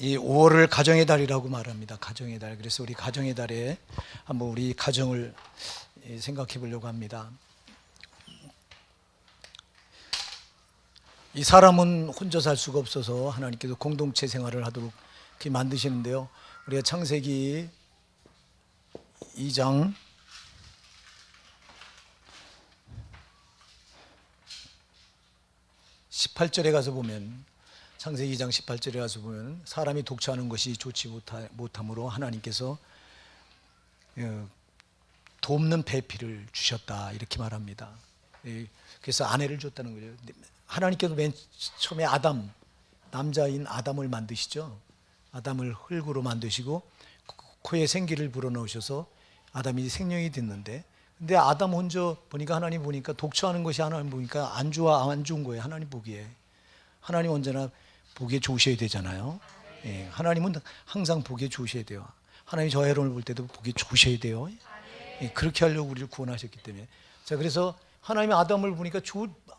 이 5월을 가정의 달이라고 말합니다. 가정의 달. 그래서 우리 가정의 달에 한번 우리 가정을 생각해 보려고 합니다. 이 사람은 혼자 살 수가 없어서 하나님께서 공동체 생활을 하도록 그렇게 만드시는데요. 우리가 창세기 2장 18절에 가서 보면, 창세기 2장 18절에 가서 보면 사람이 독처하는 것이 좋지 못하므로 하나님께서 돕는 배필을 주셨다, 이렇게 말합니다. 그래서 아내를 줬다는 거죠. 하나님께서 맨 처음에 남자인 아담을 만드시죠. 아담을 흙으로 만드시고 코에 생기를 불어넣으셔서 아담이 생명이 됐는데, 근데 아담 혼자 보니까, 하나님 보니까 독처하는 것이, 하나님 보니까 안 좋은 거예요. 하나님 보기에. 하나님 언제나 보기에 좋으셔야 되잖아요. 예, 하나님은 항상 보기에 좋으셔야 돼요. 하나님 저 여러분을 볼 때도 보기에 좋으셔야 돼요. 예, 그렇게 하려고 우리를 구원하셨기 때문에. 자, 그래서 하나님이 아담을 보니까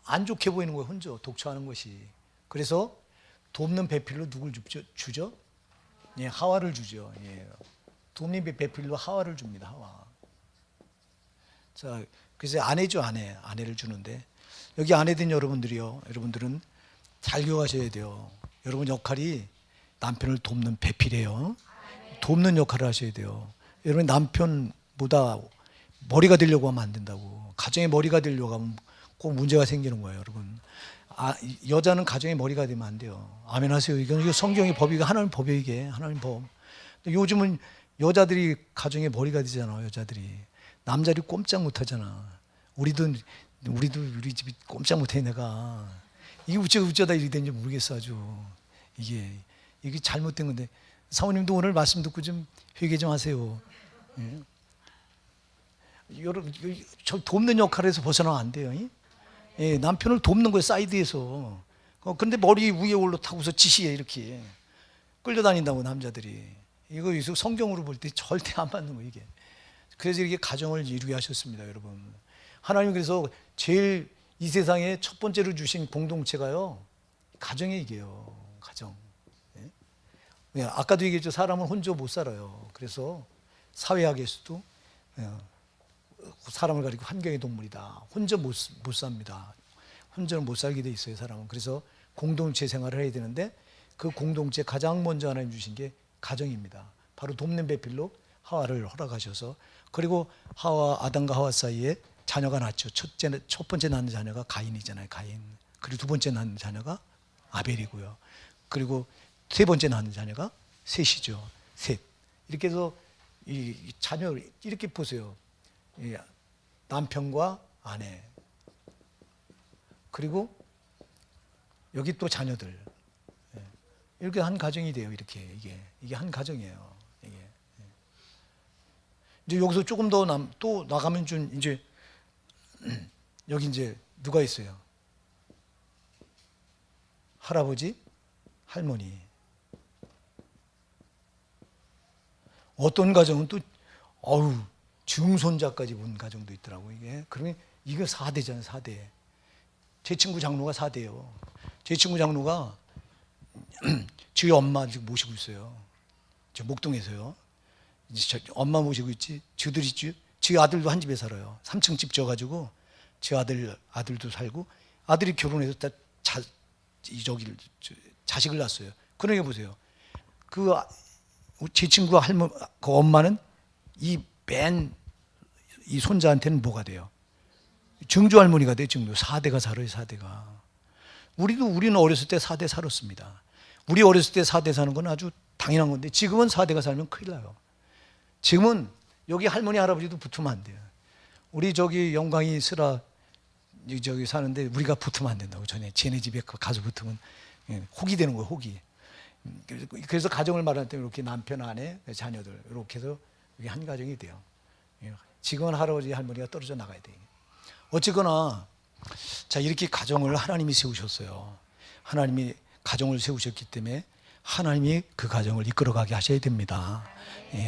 안 좋게 보이는 거예요. 혼자 독처하는 것이. 그래서 돕는 배필로 누굴 주죠? 예, 하와를 주죠. 예, 돕는 배필로 하와를 줍니다. 하와. 자, 그래서 아내죠. 아내를 주는데, 여기 아내된 여러분들이요, 여러분들은 잘 기억하셔야 돼요. 여러분 역할이 남편을 돕는 배필이에요. 돕는 역할을 하셔야 돼요. 여러분 남편보다 머리가 되려고 하면 안 된다고. 가정의 머리가 되려고 하면 꼭 문제가 생기는 거예요, 여러분. 여자는 가정의 머리가 되면 안 돼요. 아멘 하세요. 이건 성경의 법이고 하나님 법이에요. 이게 하나님 법. 요즘은 여자들이 가정의 머리가 되잖아요. 여자들이. 남자들이 꼼짝 못 하잖아. 우리도 우리 집이 꼼짝 못 해. 내가 이게 어쩌다 이렇게 된지 모르겠어. 아주 이게 잘못된 건데, 사모님도 오늘 말씀 듣고 좀 회개 좀 하세요. 예? 여러분, 저 돕는 역할에서 벗어나면 안 돼요. 예, 남편을 돕는 거예요, 사이드에서. 근데 머리 위에 올라타고서 지시해, 이렇게 끌려다닌다고, 남자들이. 이거 성경으로 볼 때 절대 안 맞는 거예요, 이게. 그래서 이렇게 가정을 이루게 하셨습니다, 여러분. 하나님 그래서 제일 이 세상에 첫 번째로 주신 공동체가요, 가정의 얘기예요. 가정. 예? 아까도 얘기했죠. 사람은 혼자 못 살아요. 그래서 사회학에서도 사람을 가리고 환경의 동물이다. 혼자 못 삽니다. 혼자는 못 살게 돼 있어요, 사람은. 그래서 공동체 생활을 해야 되는데, 그 공동체 가장 먼저 하나님 주신 게 가정입니다. 바로 돕는 배필로 하와를 허락하셔서, 그리고 아담과 하와 사이에 자녀가 낳죠. 첫 번째 낳는 자녀가 가인이잖아요, 가인. 그리고 두 번째 낳는 자녀가 아벨이고요. 그리고 세 번째 낳는 자녀가 셋이죠. 셋. 이렇게 해서 이 자녀를 이렇게 보세요. 남편과 아내, 그리고 여기 또 자녀들, 이렇게 한 가정이 돼요. 이렇게 이게 한 가정이에요. 이제 여기서 조금 더 또 나가면 좀 이제 여기 이제 누가 있어요? 할아버지, 할머니. 어떤 가정은 또 증손자까지 본 가정도 있더라고요. 이게 그러면 이거 4대잖아요, 4대. 제 친구 장로가 4대예요. 제 친구 장로가 저희 엄마 지금 모시고 있어요. 저 목동에서요. 이제 엄마 모시고 있지. 저희 아들도 한 집에 살아요. 3층 집 져가지고 제 아들도 살고, 아들이 결혼해서 자식을 낳았어요. 그러니까 보세요. 제 친구 그 엄마는 이 손자한테는 뭐가 돼요? 증조 할머니가 돼요. 증조. 4대가 살아요, 4대가. 우리는 어렸을 때 4대 살았습니다. 우리 어렸을 때 4대 사는 건 아주 당연한 건데, 지금은 4대가 살면 큰일 나요. 지금은 여기 할머니 할아버지도 붙으면 안 돼요. 우리 저기 영광이 저기 사는데 우리가 붙으면 안 된다고. 쟤네 집에 가서 붙으면 혹이 되는 거예요, 혹이. 그래서 가정을 말할 때 이렇게 남편, 아내, 자녀들 이렇게 해서 이게 한 가정이 돼요. 지금은 할아버지 할머니가 떨어져 나가야 돼요. 어쨌거나 자, 이렇게 가정을 하나님이 세우셨어요. 하나님이 가정을 세우셨기 때문에 하나님이 그 가정을 이끌어가게 하셔야 됩니다.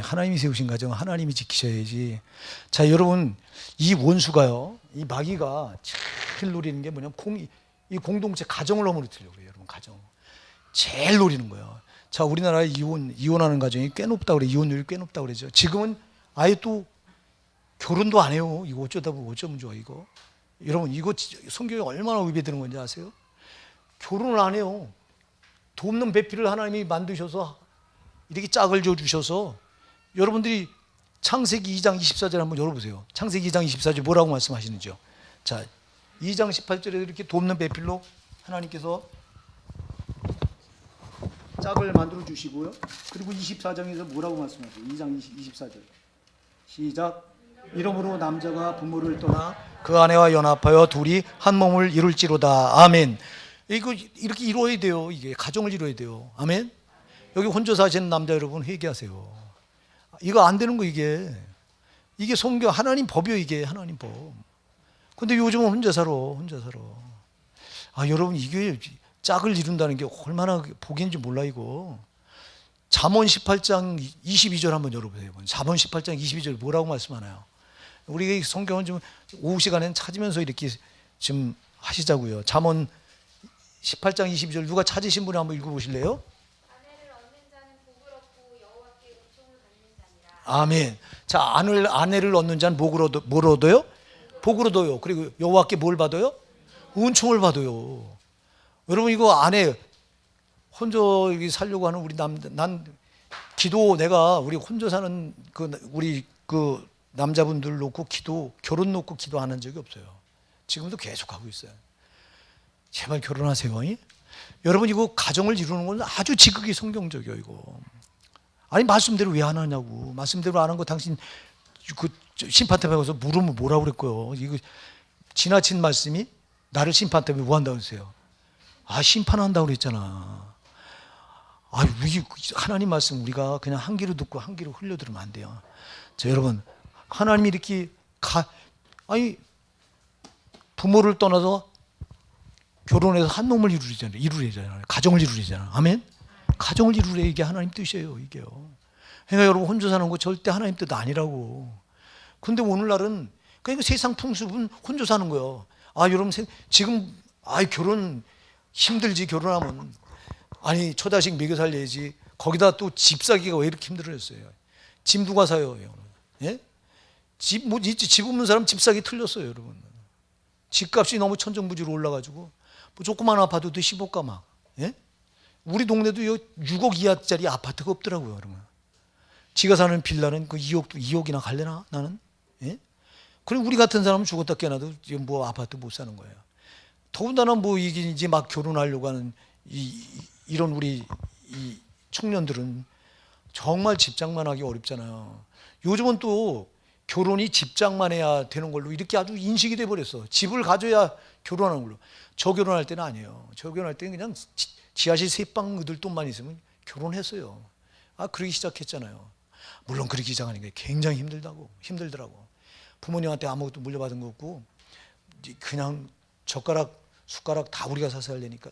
하나님이 세우신 가정은 하나님이 지키셔야지. 자, 여러분, 이 원수가요, 이 마귀가 제일 노리는 게 뭐냐면 이 공동체 가정을 허물어뜨리려고 그래요. 여러분, 가정 제일 노리는 거예요. 자, 우리나라에 이혼하는 가정이 꽤 높다 그래. 이혼율이 꽤 높다 그러죠. 지금은 아예 또 결혼도 안 해요. 이거 어쩌다 보면 어쩌면 좋아 이거. 여러분 이거 성경에 얼마나 위배되는 건지 아세요? 결혼을 안 해요. 돕는 배필을 하나님이 만드셔서 이렇게 짝을 줘 주셔서 여러분들이 창세기 2장 24절 한번 열어보세요. 창세기 2장 24절 뭐라고 말씀하시는지요? 자, 2장 18절에 이렇게 돕는 배필로 하나님께서 짝을 만들어 주시고요. 그리고 24장에서 뭐라고 말씀하세요? 2장 24절 시작. 이러므로 남자가 부모를 떠나 그 아내와 연합하여 둘이 한 몸을 이룰지로다. 아멘. 이거 이렇게 이루어야 돼요. 이게 가정을 이루어야 돼요. 아멘. 여기 혼자 사시는 남자 여러분 회개하세요. 이거 안 되는 거 이게 성경 하나님 법이요. 이게 하나님 법. 근데 요즘은 혼자 살아. 아, 여러분 이게 짝을 이룬다는 게 얼마나 복인지 몰라 이거. 잠언 18장 22절 한번 열어보세요. 잠언 18장 22절 뭐라고 말씀하나요? 우리 성경은 좀 오후 시간에는 찾으면서 이렇게 좀 하시자고요. 잠언 18장 22절 누가 찾으신 분이 한번 읽어보실래요? 아내를 얻는 자는 복을 얻고 여호와께 은총을 받는 자니라. 아멘. 자, 아내를 얻는 자는 뭘 얻어요? 복을 얻어요. 그리고 여호와께 뭘 받아요? 은총을 받아요. 여러분 이거 아내 혼자 살려고 하는 우리 난 기도 내가 우리 혼자 사는 우리 남자분들 놓고 결혼 놓고 기도 안 한 적이 없어요. 지금도 계속 하고 있어요. 제발 결혼하세요. 여러분 이거 가정을 이루는 건 아주 지극히 성경적이에요. 이거 아니 말씀대로 왜 안 하냐고. 말씀대로 안 한 거 당신 심판탑에 가서 물으면 뭐라고 그랬고요. 이거 지나친 말씀이 나를 심판탑에 뭐 한다고 했어요. 아, 심판한다고 그랬잖아. 아, 하나님 말씀 우리가 그냥 한 귀로 듣고 한 귀로 흘려 들으면 안 돼요. 자, 여러분 하나님이 이렇게 부모를 떠나서 결혼해서 한 놈을 이루려잖아요. 가정을 이루려잖아요. 아멘. 가정을 이루려 이게 하나님 뜻이에요. 이게요. 그러니까 여러분 혼자 사는 거 절대 하나님 뜻 아니라고. 근데 오늘날은 그러니까 세상 풍습은 혼자 사는 거예요. 아, 여러분 지금 결혼 힘들지. 결혼하면 아니 처자식 먹여 살려야지. 거기다 또 집 사기가 왜 이렇게 힘들어졌어요? 집 누가 사요? 예? 집 없는 사람 집 사기 틀렸어요, 여러분. 집값이 너무 천정부지로 올라가지고 뭐 조그만 아파트도 15가 막. 예? 우리 동네도 6억 이하짜리 아파트가 없더라고요, 여러분. 지가 사는 빌라는 그 2억이나 갈래나 나는. 예? 그리고 우리 같은 사람은 죽었다 깨어나도 뭐 아파트 못 사는 거예요. 더군다나 뭐 이제 막 결혼하려고 하는 이런 우리 이 청년들은 정말 집장만 하기 어렵잖아요. 요즘은 또 결혼이 집장만 해야 되는 걸로 이렇게 아주 인식이 돼 버렸어. 집을 가져야 결혼하는 걸로. 저 결혼할 때는 아니에요. 저 결혼할 때는 그냥 지하실 세방 들 돈만 있으면 결혼했어요. 아, 그러기 시작했잖아요. 물론 그렇게 시작하는 게 굉장히 힘들더라고. 부모님한테 아무것도 물려받은 거 없고 그냥 젓가락 숟가락 다 우리가 사서 하려니까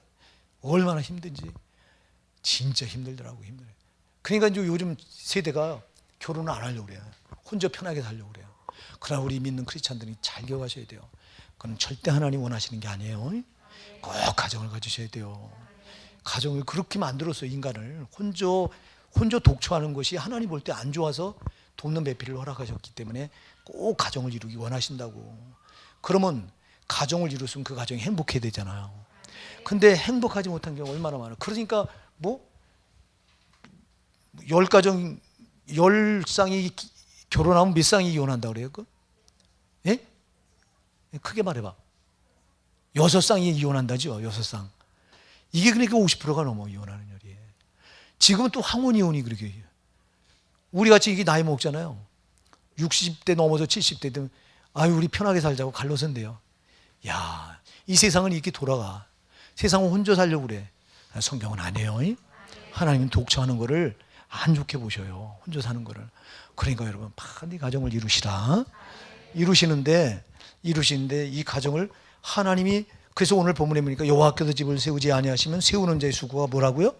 얼마나 힘든지 진짜 힘들더라고. 힘들어요. 그러니까 이제 요즘 세대가 결혼을 안 하려고 그래요. 혼자 편하게 살려고 그래요. 그러나 우리 믿는 크리스찬들이 잘 기억하셔야 돼요. 그건 절대 하나님 원하시는 게 아니에요. 꼭 가정을 가지셔야 돼요. 가정을 그렇게 만들었어요. 인간을 혼자 독초하는 것이 하나님 볼 때 안 좋아서 돕는 배필을 허락하셨기 때문에 꼭 가정을 이루기 원하신다고. 그러면 가정을 이뤘으면 그 가정이 행복해야 되잖아요. 근데 행복하지 못한 경우가 얼마나 많아요. 그러니까 뭐 10가정 10쌍이 결혼하면 몇 쌍이 이혼한다고 그래요? 예? 크게 말해봐. 6쌍이 이혼한다죠. 6쌍. 이게 그러니까 50%가 넘어 이혼하는 열이. 지금은 또 황혼 이혼이 그렇게 해요. 우리 같이 이게 나이 먹잖아요. 60대 넘어서 70대 되면 우리 편하게 살자고 갈로선대요. 야, 이 세상은 이렇게 돌아가. 세상은 혼자 살려고 그래. 성경은 아니에요. 하나님은 독처하는 거를 안 좋게 보셔요. 혼자 사는 거를. 그러니까 여러분 빨리 가정을 이루시는데 이 가정을 하나님이 그래서 오늘 본문에 보니까 여호와께서 집을 세우지 아니하시면 세우는 자의 수고가 뭐라고요?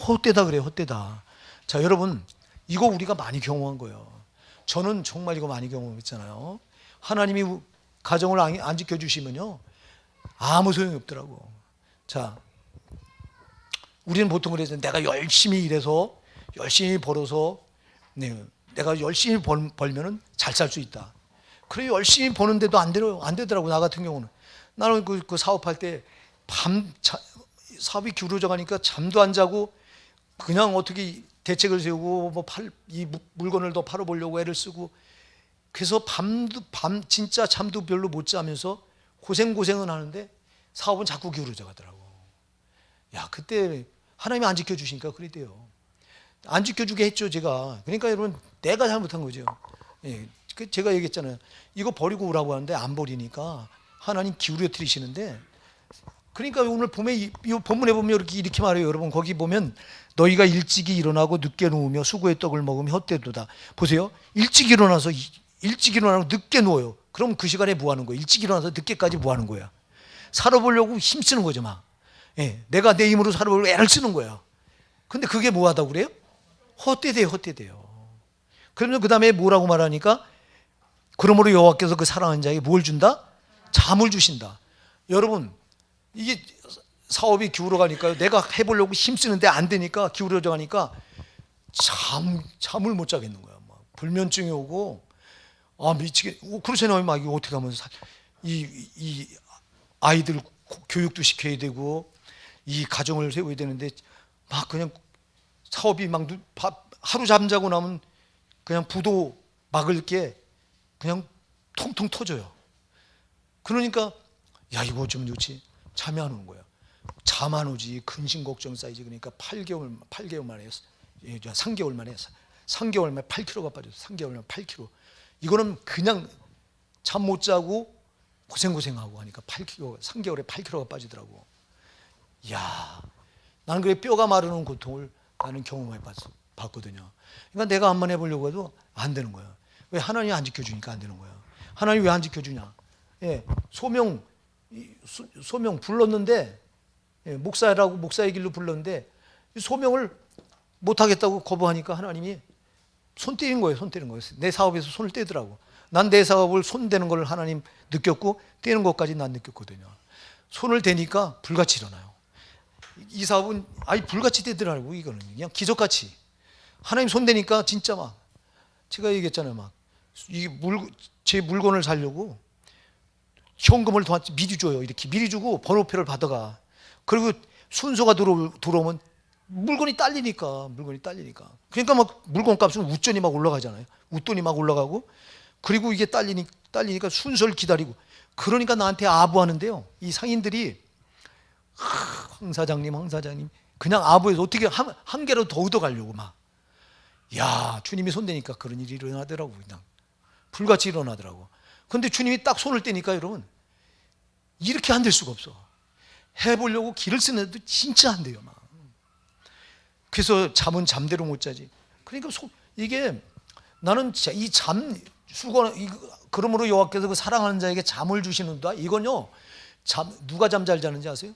헛되다 그래요. 헛되다. 자, 여러분 이거 우리가 많이 경험한 거예요. 저는 정말 이거 많이 경험했잖아요. 하나님이 가정을 안 지켜주시면요 아무 소용이 없더라고. 자, 우리는 보통 그래서 내가 열심히 일해서 열심히 벌어서 네, 내가 열심히 벌면은 잘 살 수 있다. 그래 열심히 버는데도 안 되더라고. 나 같은 경우는 나는 그 사업할 때 사업이 기울어져 가니까 잠도 안 자고 그냥 어떻게 대책을 세우고 뭐 이 물건을 더 팔아보려고 애를 쓰고 그래서 밤 진짜 잠도 별로 못 자면서 고생은 하는데 사업은 자꾸 기울어져 가더라고. 야 그때 하나님이 안 지켜주시니까 그랬대요. 안 지켜주게 했죠 제가. 그러니까 여러분 내가 잘못한 거죠. 예, 제가 얘기했잖아요. 이거 버리고 오라고 하는데 안 버리니까 하나님 기울여 드리시는데 그러니까 오늘 보면 이 본문에 보면 이렇게 말해요. 여러분 거기 보면 너희가 일찍이 일어나고 늦게 누우며 수고의 떡을 먹으며 헛되도다. 보세요. 일찍 일어나고 늦게 누워요. 그럼 그 시간에 뭐 하는 거예요? 일찍 일어나서 늦게까지 뭐 하는 거야? 살아보려고 힘쓰는 거죠 막. 예, 내가 내 힘으로 살아보려고 애를 쓰는 거야. 근데 그게 뭐 하다고 그래요? 헛되대요. 그러면 그 다음에 뭐라고 말하니까 그러므로 여호와께서 그 사랑하는 자에게 뭘 준다? 잠을 주신다. 여러분 이게 사업이 기울어 가니까요. 내가 해보려고 힘쓰는데 안 되니까 기울어져 가니까 잠을 못 자겠는 거야. 막 불면증이 오고 미치게. 그러잖아요. 막 이거 어떻게 하면 이 아이들 교육도 시켜야 되고 이 가정을 세워야 되는데 막 그냥 사업이 막 하루 잠자고 나면 그냥 부도 막을 게 그냥 통통 터져요. 그러니까 야 이거 좀 좋지. 잠이 안 오는 거야. 잠 안 오지. 근심 걱정 쌓이지. 그러니까 8개월 만에 3개월 만에 8kg가 빠졌어. 3개월 만에 8kg. 이거는 그냥 잠 못 자고 고생하고 하니까 3개월에 8kg가 빠지더라고. 야, 나는 그래 뼈가 마르는 고통을 나는 경험해 봤거든요. 그러니까 내가 한번 해보려고 해도 안 되는 거야. 왜? 하나님이 안 지켜주니까 안 되는 거야. 하나님이 왜 안 지켜주냐? 예, 소명 불렀는데 목사의 길로 불렀는데 소명을 못 하겠다고 거부하니까 하나님이 손 때린 거예요. 내 사업에서 손을 떼더라고. 난 내 사업을 손 대는 걸 하나님 느꼈고 떼는 것까지 난 느꼈거든요. 손을 대니까 불같이 일어나요. 이 사업은 불같이 떼더라고. 이거는 그냥 기적같이 하나님 손 대니까 진짜 막 제가 얘기했잖아요. 막 제 물건을 사려고 현금을 미리 줘요. 이렇게 미리 주고 번호표를 받아가. 그리고 순서가 들어오면 물건이 딸리니까. 그러니까 막 물건값은 웃돈이 막 올라가잖아요. 웃돈이 막 올라가고 그리고 이게 딸리니까 순서를 기다리고. 그러니까 나한테 아부하는데요. 이 상인들이 황 사장님 그냥 아부해서 어떻게 한 개라도 더 얻어가려고 막. 야 주님이 손대니까 그런 일이 일어나더라고. 그냥 불같이 일어나더라고. 근데 주님이 딱 손을 떼니까 여러분 이렇게 안 될 수가 없어. 해보려고 기를 쓰는데도 진짜 안 돼요. 막. 그래서 잠은 잠대로 못 자지. 그러니까 이게 나는 그러므로 여호와께서 그 사랑하는 자에게 잠을 주시는다. 이건요 누가 잠 잘 자는지 아세요?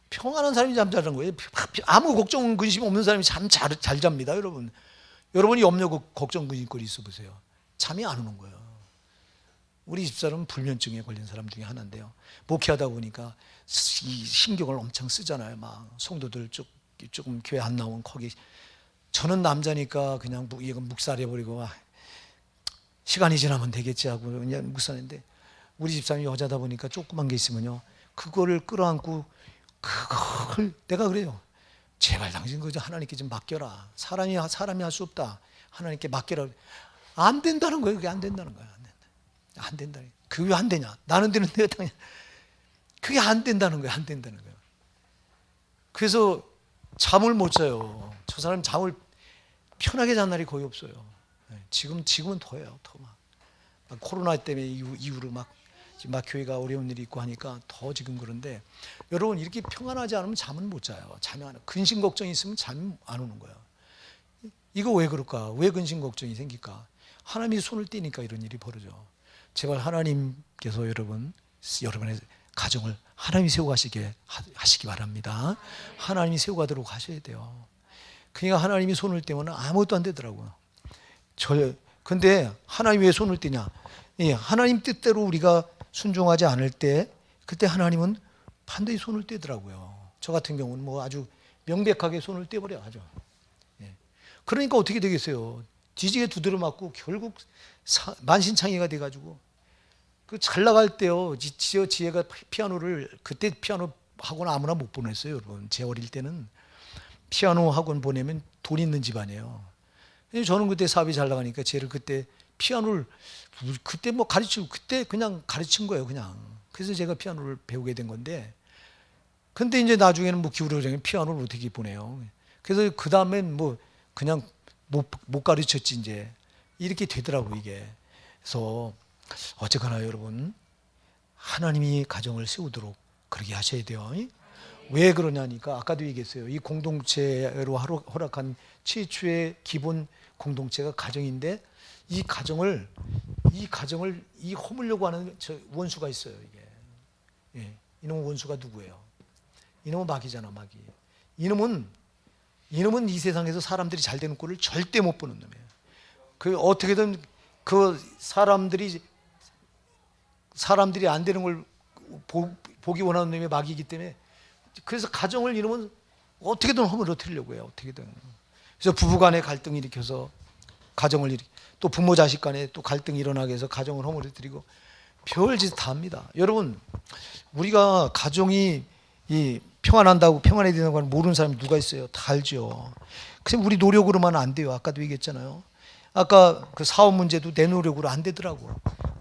평안한 사람이 잠 잘 자는 거예요. 아무 걱정 근심 없는 사람이 잠 잘 잡니다. 여러분이 염려 걱정 근심거리 있어 보세요. 잠이 안 오는 거예요. 우리 집사람은 불면증에 걸린 사람 중에 하나인데요. 목회하다 보니까 이 신경을 엄청 쓰잖아요. 막 성도들 조금 교회 안 나오면 거기 저는 남자니까 그냥 이건 묵살해버리고 시간이 지나면 되겠지 하고 그냥 묵살했는데 우리 집사람이 여자다 보니까 조그만 게 있으면요 그거를 끌어안고 그걸 내가 그래요. 제발 당신 그저 하나님께 좀 맡겨라. 사람이 할 수 없다. 하나님께 맡겨라. 안 된다는 거예요. 그게 안 된다는 거야. 안 된다. 그게 왜 안 되냐? 나는 되는데 당연. 그게 안 된다는 거야. 그래서 잠을 못 자요. 저 사람 잠을 편하게 잔 날이 거의 없어요. 지금은 더해요. 더 막 코로나 때문에 이후로 막 교회가 어려운 일이 있고 하니까 더 지금 그런데 여러분 이렇게 평안하지 않으면 잠은 못 자요. 잠이 안 와. 근심 걱정이 있으면 잠이 안 오는 거야. 이거 왜 그럴까? 왜 근심 걱정이 생길까? 하나님이 손을 떼니까 이런 일이 벌어져. 제발 하나님께서 여러분의 가정을 하나님이 세워가시기 바랍니다. 하나님이 세워가도록 하셔야 돼요. 그러니까 하나님이 손을 떼면 아무것도 안 되더라고요. 근데 하나님이 왜 손을 떼냐? 하나님 뜻대로 우리가 순종하지 않을 때 그때 하나님은 반드시 손을 떼더라고요. 저 같은 경우는 뭐 아주 명백하게 손을 떼버려 아주. 예. 그러니까 어떻게 되겠어요? 뒤지게 두드려 맞고 결국 만신창이가 돼가지고 그 잘 나갈 때요. 지혜가 피아노를 그때 피아노 학원 아무나 못 보냈어요, 여러분. 제 어릴 때는 피아노 학원 보내면 돈 있는 집안이에요. 저는 그때 사업이 잘 나가니까 쟤를 그때 피아노를 그때 뭐 가르치고 그때 그냥 가르친 거예요, 그냥. 그래서 제가 피아노를 배우게 된 건데, 근데 이제 나중에는 뭐 기울어지면 피아노를 어떻게 보내요. 그래서 그 다음엔 뭐 그냥 못 가르쳤지 이제 이렇게 되더라고 이게. 그래서 어쨌거나 여러분 하나님이 가정을 세우도록 그렇게 하셔야 돼요. 왜 그러냐니까 아까도 얘기했어요. 이 공동체로 허락한 최초의 기본 공동체가 가정인데 이 가정을 허물려고 하는 원수가 있어요. 이게. 예. 이놈의 원수가 누구예요? 이놈은 마귀잖아, 마귀. 이놈은 이 세상에서 사람들이 잘 되는 꼴을 절대 못 보는 놈이에요. 그 어떻게든 그 사람들이 안 되는 걸 보기 원하는 놈이 마귀이기 때문에 그래서 가정을 이놈은 어떻게든 허물어뜨리려고 해요. 어떻게든. 그래서 부부간에 갈등을 일으켜서 가정을 또 부모 자식 간에 또 갈등이 일어나게 해서 가정을 허물어뜨리고 별짓 다 합니다. 여러분 우리가 가정이 평안한다고 평안해야 되는 걸 모르는 사람이 누가 있어요? 다 알죠. 그래서 우리 노력으로만 안 돼요. 아까도 얘기했잖아요. 아까 그 사업 문제도 내 노력으로 안 되더라고.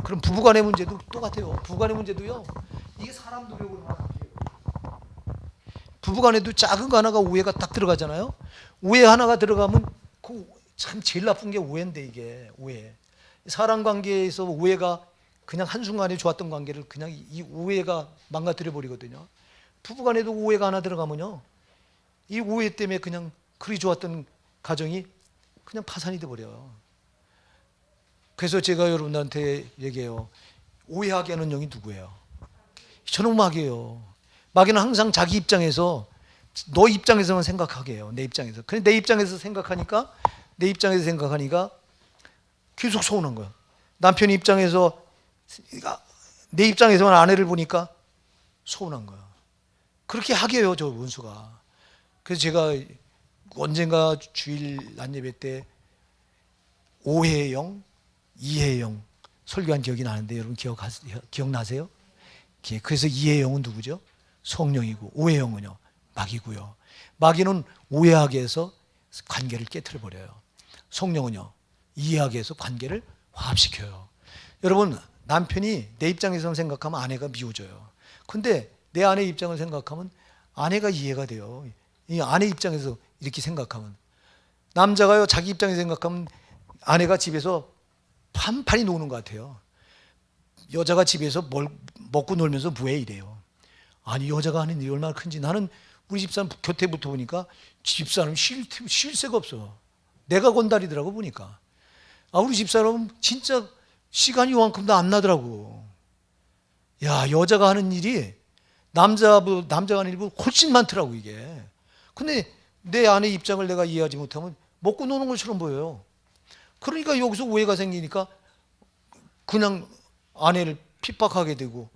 그럼 부부간의 문제도 똑같아요. 부부간의 문제도요. 이게 사람 노력으로만 안 돼요. 부부간에도 작은 거 하나가 오해가 딱 들어가잖아요. 오해 하나가 들어가면 참 제일 나쁜 게 오해인데 이게 오해. 사람 관계에서 오해가 그냥 한순간에 좋았던 관계를 그냥 이 오해가 망가뜨려 버리거든요. 부부간에도 오해가 하나 들어가면요. 이 오해 때문에 그냥 그리 좋았던 가정이 그냥 파산이 돼 버려요. 그래서 제가 여러분들한테 얘기해요. 오해하게 하는 영이 누구예요? 저는 마귀예요. 마귀는 항상 자기 입장에서 너 입장에서만 생각하게 해요. 내 입장에서. 근데 내 입장에서 생각하니까 계속 서운한 거야. 남편 입장에서 내 입장에서만 아내를 보니까 서운한 거야. 그렇게 하게 해요, 저 원수가. 그래서 제가 언젠가 주일 낮예배 때 오해의 영, 이해의 영 설교한 기억이 나는데 여러분 기억나세요? 그래서 이해의 영은 누구죠? 성령이고 오해의 영은요? 마귀고요. 마귀는 오해하게 해서 관계를 깨트려 버려요. 성령은요? 이해하게 해서 관계를 화합시켜요. 여러분 남편이 내 입장에서 생각하면 아내가 미워져요. 근데 내 아내 입장을 생각하면 아내가 이해가 돼요. 이 아내 입장에서 이렇게 생각하면 남자가요 자기 입장에서 생각하면 아내가 집에서 판판히 노는 것 같아요. 여자가 집에서 뭘 먹고 놀면서 뭐해 이래요. 아니 여자가 하는 일이 얼마나 큰지. 나는 우리 집사람 곁에 붙어 보니까 집사람 쉴 새가 없어. 내가 건달이더라고 보니까. 우리 집사람은 진짜 시간이 요만큼도 안 나더라고. 야 여자가 하는 일이 남자가 하는 일보다 훨씬 많더라고 이게. 근데 내 아내 입장을 내가 이해하지 못하면 먹고 노는 것처럼 보여요. 그러니까 여기서 오해가 생기니까 그냥 아내를 핍박하게 되고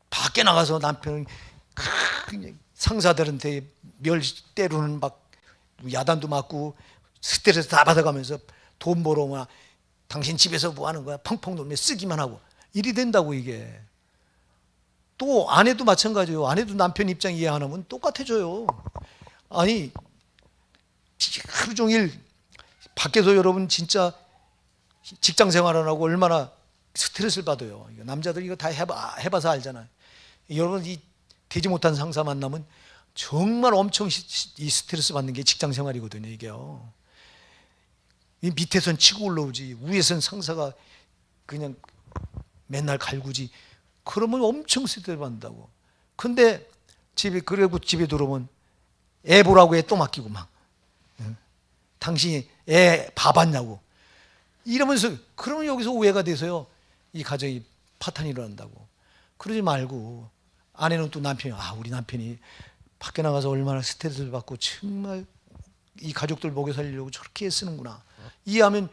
밖에 나가서 남편은 상사들한테 멸 때로는 막 야단도 맞고 스트레스 다 받아가면서 돈 벌어오면 당신 집에서 뭐 하는 거야? 펑펑 놀며 쓰기만 하고 일이 된다고 이게. 또 아내도 마찬가지예요. 아내도 남편 입장 이해 안 하면 똑같아져요. 아니 하루 종일 밖에서 여러분 진짜 직장 생활 안 하고 얼마나 스트레스를 받아요. 남자들 이거 다 해봐서 알잖아요. 여러분 이 되지 못한 상사 만나면 정말 엄청 이 스트레스 받는 게 직장 생활이거든요. 이게요. 이 밑에선 치고 올라오지 위에선 상사가 그냥 맨날 갈구지. 그러면 엄청 스트레스 받는다고. 근데 그리고 집에 들어오면 애 보라고 애 또 맡기고 막. 당신이 애 봐봤냐고. 이러면서 그러면 여기서 오해가 돼서요. 이 가정이 파탄이 일어난다고. 그러지 말고 아내는 또 남편이 우리 남편이 밖에 나가서 얼마나 스트레스를 받고 정말 이 가족들 먹여 살리려고 저렇게 애쓰는구나. 이해하면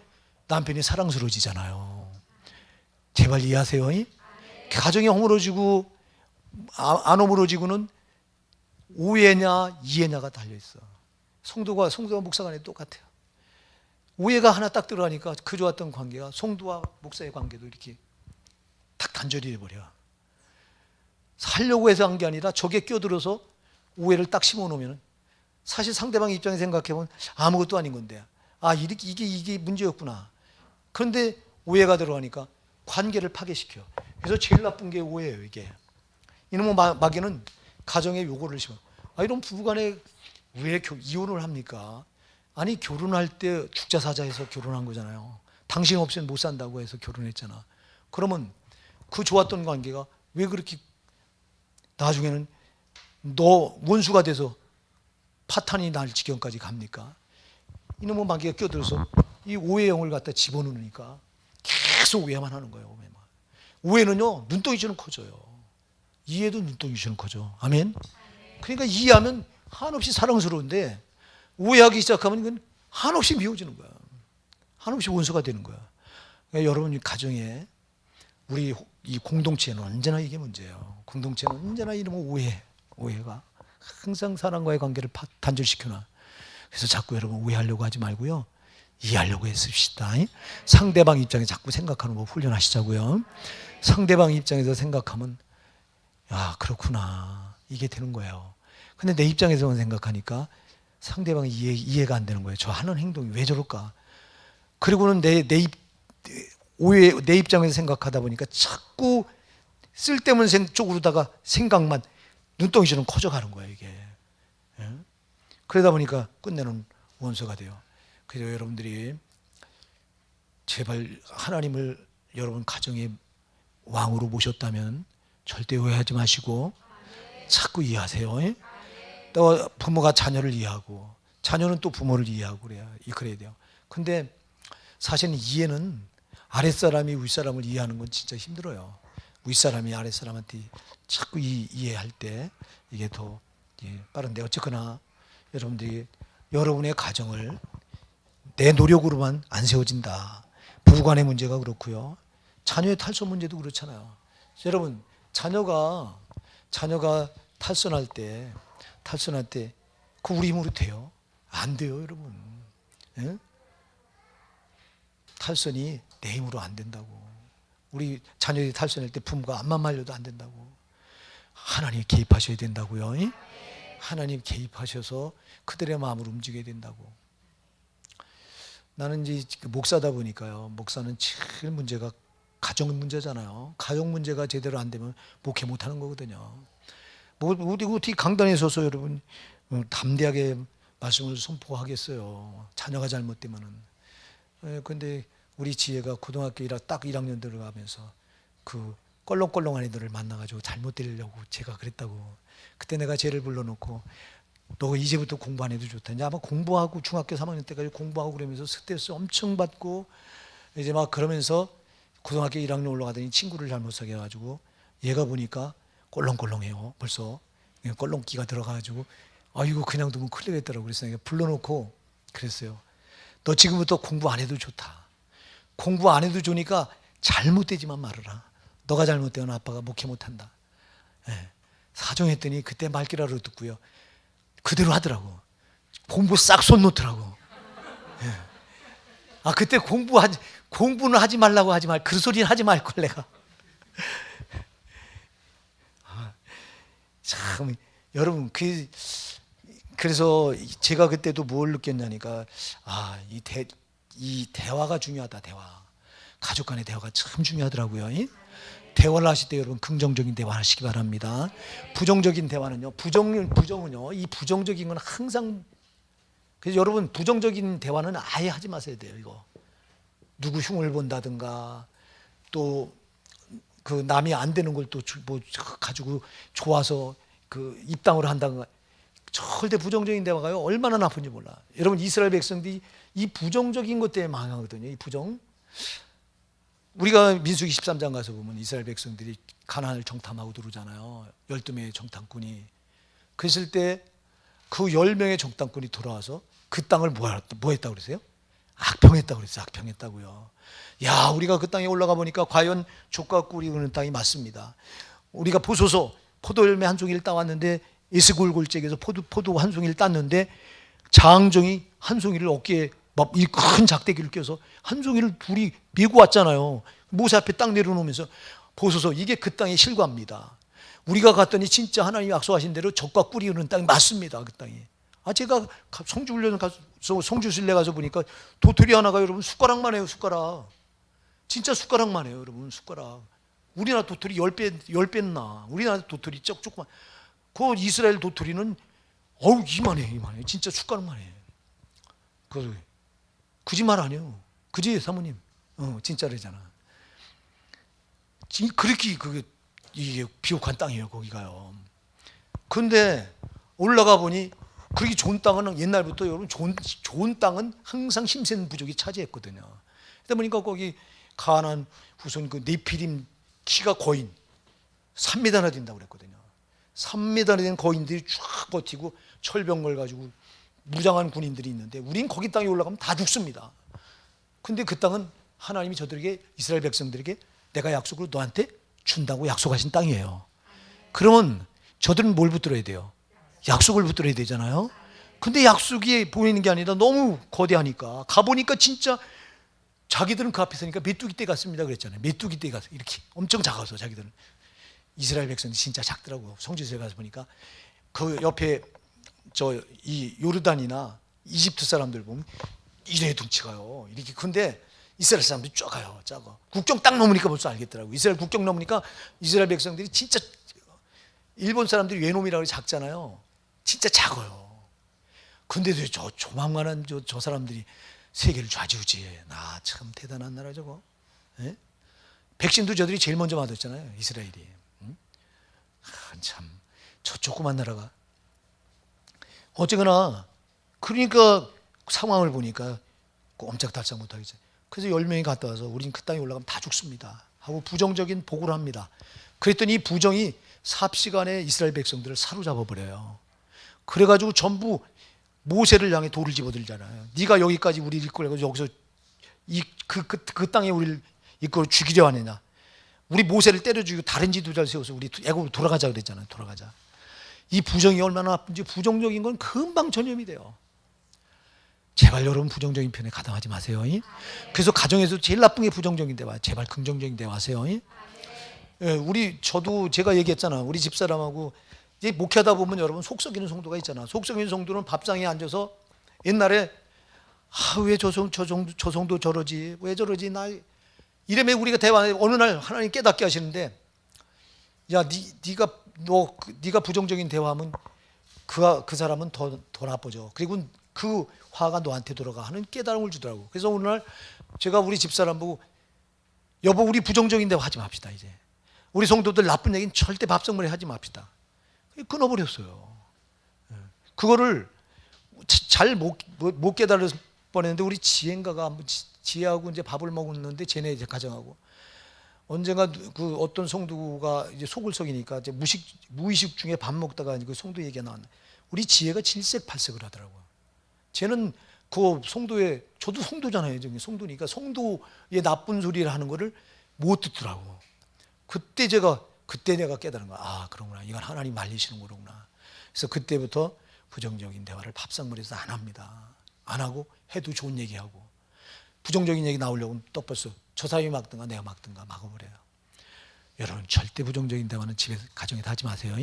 남편이 사랑스러워지잖아요. 제발 이해하세요. 가정이 허물어지고 안 허물어지고는 오해냐 이해냐가 달려있어. 성도가 목사 간에 똑같아요. 오해가 하나 딱 들어가니까 그 좋았던 관계가 성도와 목사의 관계도 이렇게 딱 단절이 돼버려. 살려고 해서 한 게 아니라 저게 껴들어서 오해를 딱 심어놓으면 사실 상대방 입장에 생각해보면 아무것도 아닌 건데, 아 이게 문제였구나. 그런데 오해가 들어가니까 관계를 파괴시켜. 그래서 제일 나쁜 게 오해예요. 이게 이놈의 마귀는 가정에 요구를 심어. 아, 이런 부부간에 왜 이혼을 합니까? 아니, 결혼할 때 죽자 사자해서 결혼한 거잖아요. 당신 없이는 못 산다고 해서 결혼했잖아. 그러면 그 좋았던 관계가 왜 그렇게 나중에는 너 원수가 돼서 파탄이 날 지경까지 갑니까? 이놈의 마귀가 껴들어서 이 오해의 영을 갖다 집어넣으니까 계속 오해만 하는 거예요. 오해는요, 눈덩이처럼 커져요. 이해도 눈덩이처럼 커져. 아멘? 그러니까 이해하면 한없이 사랑스러운데 오해하기 시작하면 이건 한없이 미워지는 거야. 한없이 원수가 되는 거야. 그러니까 여러분 가정에 우리 이 공동체는 언제나 이게 문제예요. 공동체는 언제나 이런 오해가 항상 사람과의 관계를 단절시켜놔. 그래서 자꾸 여러분 오해하려고 하지 말고요, 이해하려고 했습시다. 상대방 입장에 자꾸 생각하는 거 훈련하시자고요. 상대방 입장에서 생각하면 야, 그렇구나, 이게 되는 거예요. 근데 내 입장에서만 생각하니까 상대방이 이해가 안 되는 거예요. 저 하는 행동이 왜 저럴까? 그리고는 내 입장에서 생각하다 보니까 자꾸 쓸데없는 쪽으로다가 생각만 눈덩이처럼 커져가는 거예요, 이게. 예? 그러다 보니까 끝내는 원수가 돼요. 그래서 여러분들이 제발 하나님을 여러분 가정의 왕으로 모셨다면 절대 오해하지 마시고 자꾸 이해하세요. 예? 또 부모가 자녀를 이해하고 자녀는 또 부모를 이해하고 그래야 돼요. 근데 사실은 이해는 아랫사람이 윗사람을 이해하는 건 진짜 힘들어요. 윗사람이 아랫사람한테 자꾸 이해할 때 이게 더 빠른데, 어쨌거나 여러분들이 여러분의 가정을 내 노력으로만 안 세워진다. 부부간의 문제가 그렇고요, 자녀의 탈선 문제도 그렇잖아요. 여러분, 자녀가 탈선할 때 그 우리 힘으로 돼요? 안 돼요, 여러분. 예? 탈선이 내 힘으로 안 된다고. 우리 자녀들이 탈선할 때 부모가 앞만 말려도 안 된다고. 하나님 개입하셔야 된다고요. 예? 하나님 개입하셔서 그들의 마음을 움직여야 된다고. 나는 이제 목사다 보니까요, 목사는 제일 문제가 가정 문제잖아요. 가정 문제가 제대로 안 되면 목회 못 하는 거거든요. 우리 어떻게 강단에 서서 여러분 담대하게 말씀을 선포하겠어요, 자녀가 잘못되면은. 근데 우리 지혜가 고등학교 딱 1학년 들어가면서 그 껄렁껄렁한 애들을 만나가지고 잘못되려고 제가 그랬다고. 그때 내가 쟤를 불러놓고 너 이제부터 공부 안 해도 좋다. 이제 아마 공부하고 중학교 3학년 때까지 공부하고 그러면서 스트레스 엄청 받고 이제 막 그러면서 고등학교 1학년 올라가더니 친구를 잘못 사귀어 가지고 얘가 보니까 꼴렁꼴렁해요. 벌써 꼴렁기가 들어가가지고 이거 그냥 두면 큰일 나겠더라고. 그래서 내가 불러놓고 그랬어요. 너 지금부터 공부 안 해도 좋다. 공부 안 해도 좋으니까 잘못되지만 말아라. 너가 잘못되면 아빠가 목회 못한다. 사정했더니 그때 말귀라로 듣고요, 그대로 하더라고. 공부 싹 손 놓더라고. 그때 공부는 하지 말라고 하지 말, 그 소리는 하지 말걸 내가. 참 여러분, 그래서 제가 그때도 뭘 느꼈냐니까, 이 대화가 중요하다. 대화, 가족 간의 대화가 참 중요하더라고요. 대화를 하실 때 여러분 긍정적인 대화 하시기 바랍니다. 부정적인 대화는요, 부정은요, 이 부정적인 건 항상, 그래서 여러분 부정적인 대화는 아예 하지 마셔야 돼요. 이거 누구 흉을 본다든가 또 그 남이 안 되는 걸 또 뭐 가지고 좋아서 그 입당을 한다든가, 절대 부정적인 대화가요 얼마나 나쁜지 몰라. 여러분, 이스라엘 백성들이 이 부정적인 것 때문에 망하거든요. 이 부정. 우리가 민수기 13장 가서 보면 이스라엘 백성들이 가나안을 정탐하고 들어오잖아요. 12명의 정탐꾼이. 그랬을 때 그 10명의 정탐꾼이 돌아와서 그 땅을 뭐 했다고 그러세요? 악평했다고 그랬어요. 악평했다고요. 야, 우리가 그 땅에 올라가 보니까 과연 족과 꿀이 흐르는 땅이 맞습니다. 우리가 보소서, 포도 열매 한 송이를 따왔는데 에스골골잭에서 포도 한 송이를 땄는데 장정이 한 송이를 어깨에 막 이 큰 작대기를 껴서 한 송이를 둘이 메고 왔잖아요. 모세 앞에 딱 내려놓으면서 보소서 이게 그 땅의 실과입니다. 우리가 갔더니 진짜 하나님이 약속하신 대로 젖과 꿀이 흐르는 땅이 맞습니다. 그 땅이. 제가 성주훈련 가서 성주순례 가서 보니까 도토리 하나가 여러분 숟가락만 해요. 숟가락. 진짜 숟가락만 해요. 여러분 숟가락. 우리나라 도토리 10배나. 우리나라 도토리 조그만. 그 이스라엘 도토리는 이만해. 진짜 숟가락만 해. 거짓말 아니에요. 그지 사모님? 진짜래잖아. 그렇게 이게 비옥한 땅이에요. 거기가요. 근데 올라가 보니 그렇게 좋은 땅은 옛날부터 여러분 좋은 땅은 항상 힘센 부족이 차지했거든요. 그러다 보니까 거기 가나안 후손 그 네피림 키가 거인 3m나 된다고 그랬거든요. 3m나 된 거인들이 쫙 버티고 철병걸 가지고 무장한 군인들이 있는데 우린 거기 땅에 올라가면 다 죽습니다. 근데 그 땅은 하나님이 저들에게 이스라엘 백성들에게 내가 약속으로 너한테 준다고 약속하신 땅이에요. 그러면 저들은 뭘 붙들어야 돼요? 약속을 붙들어야 되잖아요. 근데 약속이 보이는 게 아니라 너무 거대하니까 가보니까 진짜 자기들은 그 앞에 서니까 메뚜기 떼 같습니다 그랬잖아요. 메뚜기 떼 같아. 이렇게 엄청 작아서 자기들은. 이스라엘 백성이 진짜 작더라고. 성지순례 가서 보니까 그 옆에 이 요르단이나 이집트 사람들 보면 이래 덩치가요. 이렇게. 근데 이스라엘 사람들이 작아요. 작아. 국경 딱 넘으니까 벌써 알겠더라고. 이스라엘 국경 넘으니까 이스라엘 백성들이 진짜 일본 사람들이 외놈이라고 작잖아요. 진짜 작아요. 근데도 저 조만간한 저 사람들이 세계를 좌지우지해. 나 참 대단한 나라 저거. 예? 백신도 저들이 제일 먼저 맞았잖아요. 이스라엘이. 응? 참 저 조그만 나라가. 어쨌거나 그러니까 상황을 보니까 꼼짝달싹 못하겠어요. 그래서 10명이 갔다 와서 우린 그 땅에 올라가면 다 죽습니다 하고 부정적인 보고를 합니다. 그랬더니 이 부정이 삽시간에 이스라엘 백성들을 사로잡아 버려요. 그래가지고 전부 모세를 향해 돌을 집어들잖아요. 네가 여기까지 우리를 이끌고 여기서 그 땅에 우리를 이끌어 죽이려 하느냐. 우리 모세를 때려 죽이고 다른 지도자를 세워서 우리 애굽으로 돌아가자 그랬잖아요. 돌아가자. 이 부정이 얼마나 나쁜지 부정적인 건 금방 전염이 돼요. 제발 여러분 부정적인 편에 가담하지 마세요. 그래서 가정에서 제일 나쁜 게 부정적인 대화. 제발 긍정적인 대화 하세요. 저도 제가 얘기했잖아. 우리 집사람하고 이제 목회하다 보면 여러분 속 썩이는 성도가 있잖아. 속 썩이는 성도는 밥상에 앉아서 옛날에 왜 저 성도 저러지? 왜 저러지? 이러면 우리가 대화하는데 어느 날 하나님 깨닫게 하시는데 야, 네가 부정적인 대화하면 그 사람은 더 나빠져. 그리고 그 화가 너한테 돌아가 하는 깨달음을 주더라고. 그래서 오늘 제가 우리 집사람 보고 여보 우리 부정적인 대화 하지 맙시다. 이제 우리 성도들 나쁜 얘기는 절대 밥상머리 하지 맙시다. 끊어버렸어요. 그거를 잘 못 깨달을 뻔했는데 우리 지혜인가가 지혜하고 이제 밥을 먹었는데 쟤네 이제 가정하고 언젠가 그 어떤 성도가 이제 속을 썩이니까 이제 무의식 중에 밥 먹다가 그 성도 얘기가 나왔네. 우리 지혜가 질색팔색을 하더라고요. 쟤는 그 성도의 저도 성도잖아요. 성도니까 성도의 나쁜 소리를 하는 거를 못 듣더라고. 그때 내가 깨달은 거야. 그러구나. 이건 하나님 말리시는 거구나. 그래서 그때부터 부정적인 대화를 밥상머리에서 안 합니다. 안 하고 해도 좋은 얘기하고 부정적인 얘기 나오려고 또 벌써 저 사람이 막든가 내가 막든가 막아버려요. 여러분 절대 부정적인 대화는 집에서 가정에서 하지 마세요.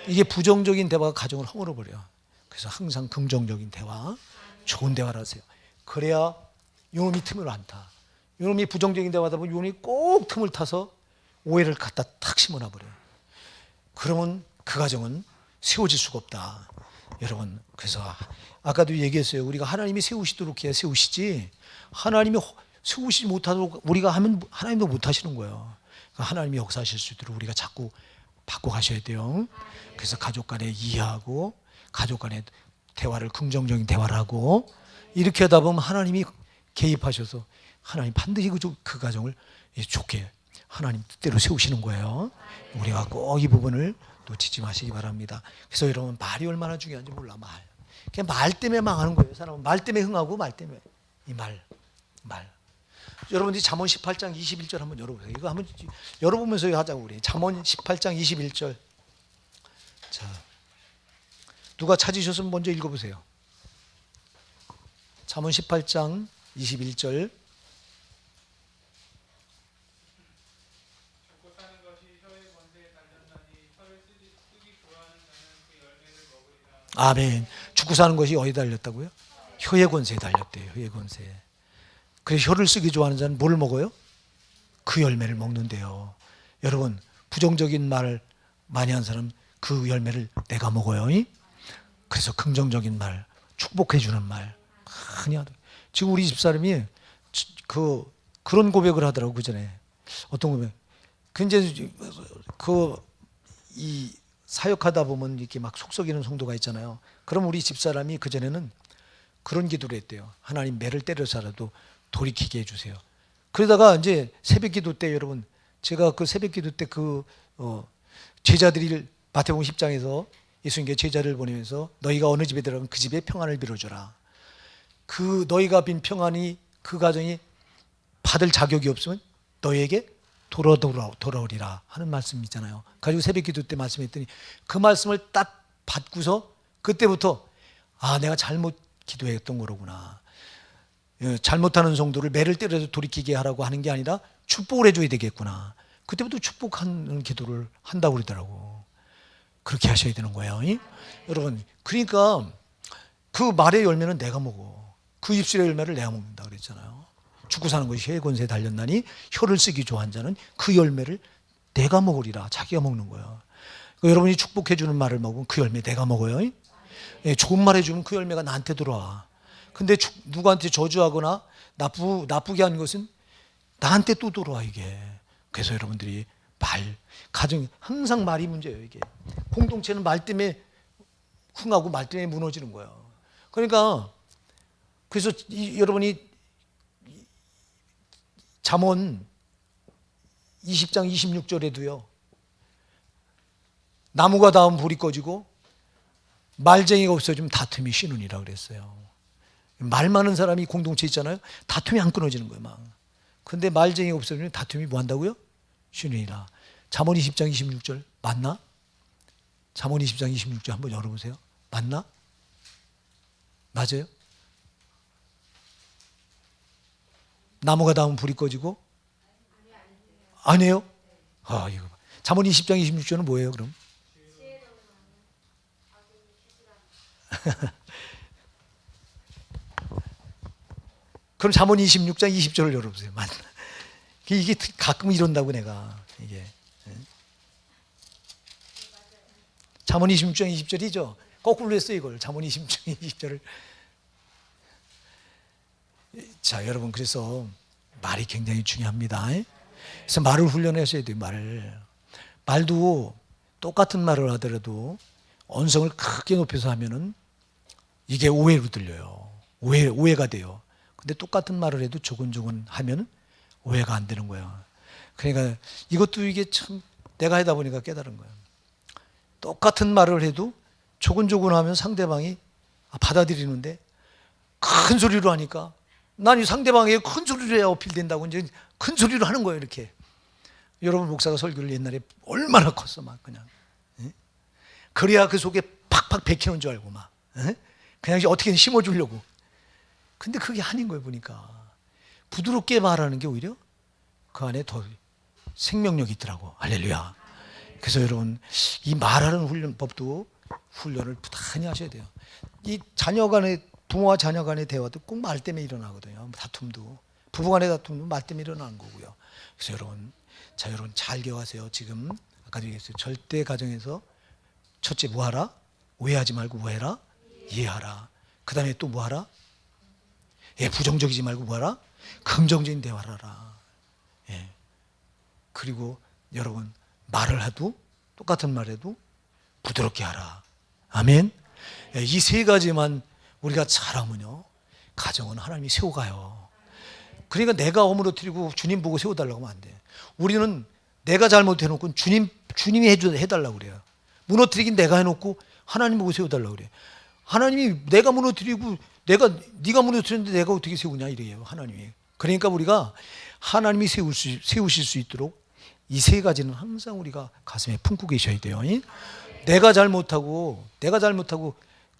이게 부정적인 대화가 가정을 허물어버려요. 그래서 항상 긍정적인 대화, 좋은 대화를 하세요. 그래야 요놈이 틈을 안 타. 요놈이 부정적인 대화하다 보면 요놈이 꼭 틈을 타서 오해를 갖다 탁 심어놔버려요. 그러면 그 가정은 세워질 수가 없다. 여러분 그래서 아까도 얘기했어요. 우리가 하나님이 세우시도록 해야 세우시지 하나님이 세우시지 못하도록 우리가 하면 하나님도 못하시는 거예요. 그러니까 하나님이 역사하실 수 있도록 우리가 자꾸 바꿔가셔야 돼요. 그래서 가족 간에 이해하고 가족 간에 대화를 긍정적인 대화를 하고 이렇게 하다 보면 하나님이 개입하셔서 하나님 반드시 그 가정을 좋게 하나님 뜻대로 세우시는 거예요. 우리가 꼭 이 부분을 놓치지 마시기 바랍니다. 그래서 여러분 말이 얼마나 중요한지 몰라. 그냥 말 때문에 망하는 거예요. 사람은 말 때문에 흥하고 말 때문에 이 말. 여러분들이 잠언 18장 21절 한번 열어보세요. 이거 한번 열어보면서 하자고 우리 잠언 18장 21절. 자, 누가 찾으셨으면 먼저 읽어보세요. 잠언 18장 21절. 죽고 사는 것이 혀의 권세에 달렸나니 혀를 쓰기 좋아하는 자는 그 열매를 먹으리라. 아멘. 죽고 사는 것이 어디에 달렸다고요? 혀의 권세에 달렸대요. 혀의 권세. 그래서 혀를 쓰기 좋아하는 자는 뭘 먹어요? 그 열매를 먹는데요. 여러분, 부정적인 말 많이 한 사람 그 열매를 내가 먹어요. 그래서 긍정적인 말, 축복해 주는 말 많이 하더라고요. 지금 우리 집사람이 그런 고백을 하더라고. 그 전에 어떤 고백? 그 이제 이 사역하다 보면 이렇게 막 속썩이는 성도가 있잖아요. 그럼 우리 집사람이 그 전에는 그런 기도를 했대요. 하나님 매를 때려서라도 돌이키게 해주세요. 그러다가 이제 새벽기도 때 여러분, 제가 그 새벽기도 때 제자들이 마태복음 10장에서 예수님께 제자를 보내면서 너희가 어느 집에 들어가면 그 집에 평안을 빌어주라. 그 너희가 빈 평안이 그 가정이 받을 자격이 없으면 너희에게 돌아오리라 하는 말씀 있잖아요. 가지고 새벽기도 때 말씀했더니 그 말씀을 딱 받고서 그때부터 내가 잘못 기도했던 거로구나. 잘못하는 성도를 매를 때려서 돌이키게 하라고 하는 게 아니라 축복을 해줘야 되겠구나. 그때부터 축복하는 기도를 한다고 그러더라고. 그렇게 하셔야 되는 거예요. 여러분, 그러니까 그 말의 열매는 내가 먹어. 그 입술의 열매를 내가 먹는다 그랬잖아요. 죽고 사는 것이 혀의 권세에 달렸나니 혀를 쓰기 좋아한 자는 그 열매를 내가 먹으리라. 자기가 먹는 거예요. 그러니까 여러분이 축복해 주는 말을 먹으면 그 열매 내가 먹어요. 좋은 말 해주면 그 열매가 나한테 들어와. 근데 누구한테 저주하거나 나쁘게 하는 것은 나한테 또 돌아와 이게. 그래서 여러분들이 가정 항상 말이 문제예요 이게. 공동체는 말 때문에 흥하고 말 때문에 무너지는 거예요. 그러니까 그래서 여러분이 잠언 20장 26절에도요. 나무가 닿으면 불이 꺼지고 말쟁이가 없어지면 다툼이 쉬느니라 그랬어요. 말 많은 사람이 공동체 있잖아요. 다툼이 안 끊어지는 거예요 막. 근데 말쟁이가 없어지면 다툼이 뭐 한다고요? 쉬느니라. 잠언 20장 26절 맞나? 잠언 20장 26절 한번 열어보세요. 맞나? 맞아요? 나무가 닿으면 불이 꺼지고? 아니에요? 이거 봐. 잠언 20장 26절은 뭐예요 그럼? 그럼 잠언 26장 20절을 열어보세요. 맞나? 이게 가끔 이런다고 내가 이게. 잠언 26장 20절이죠. 거꾸로 했어요 이걸. 잠언 26장 20절을. 자 여러분, 그래서 말이 굉장히 중요합니다. 그래서 말을 훈련하셔야 돼요. 말도 똑같은 말을 하더라도 언성을 크게 높여서 하면은 이게 오해로 들려요. 오해가 돼요. 근데 똑같은 말을 해도 조근조근 하면 오해가 안 되는 거예요. 그러니까 이것도 이게 참 내가 하다 보니까 깨달은 거예요. 똑같은 말을 해도 조근조근 하면 상대방이 받아들이는데 큰 소리로 하니까 난 이 상대방에게 큰 소리로 해야 어필된다고 이제 큰 소리로 하는 거예요 이렇게. 여러분 목사가 설교를 옛날에 얼마나 컸어 막 그냥. 그래야 그 속에 팍팍 베끼는 줄 알고 막. 그냥 어떻게든 심어주려고. 근데 그게 아닌 거예요 보니까. 부드럽게 말하는 게 오히려 그 안에 더 생명력이 있더라고. 할렐루야. 그래서 여러분 이 말하는 훈련법도 훈련을 부단히 하셔야 돼요. 이 자녀 간의 부모와 자녀 간의 대화도 꼭 말 때문에 일어나거든요. 다툼도 부부 간의 다툼도 말 때문에 일어나는 거고요. 그래서 여러분 잘 기억하세요. 지금 아까도 얘기했어요. 절대 가정에서 첫째 뭐하라? 오해하지 말고 뭐해라? 이해하라. 그 다음에 또 뭐하라? 부정적이지 말고 뭐하라? 긍정적인 대화를 하라. 그리고 여러분 말을 해도 똑같은 말해도 부드럽게 하라. 아멘. 이 세 가지만 우리가 잘하면요 가정은 하나님이 세워가요. 그러니까 내가 어무러뜨리고 주님 보고 세워달라고 하면 안 돼. 우리는 내가 잘못해놓고 주님이 해달라고 그래요. 무너뜨리긴 내가 해놓고 하나님 보고 세워달라고 그래요. 하나님이 내가 무너뜨리고 네가 무너뜨렸는데 내가 어떻게 세우냐 이래요 하나님이. 그러니까 우리가 하나님이 세우실 수 있도록 이 세 가지는 항상 우리가 가슴에 품고 계셔야 돼요. 내가 잘못하고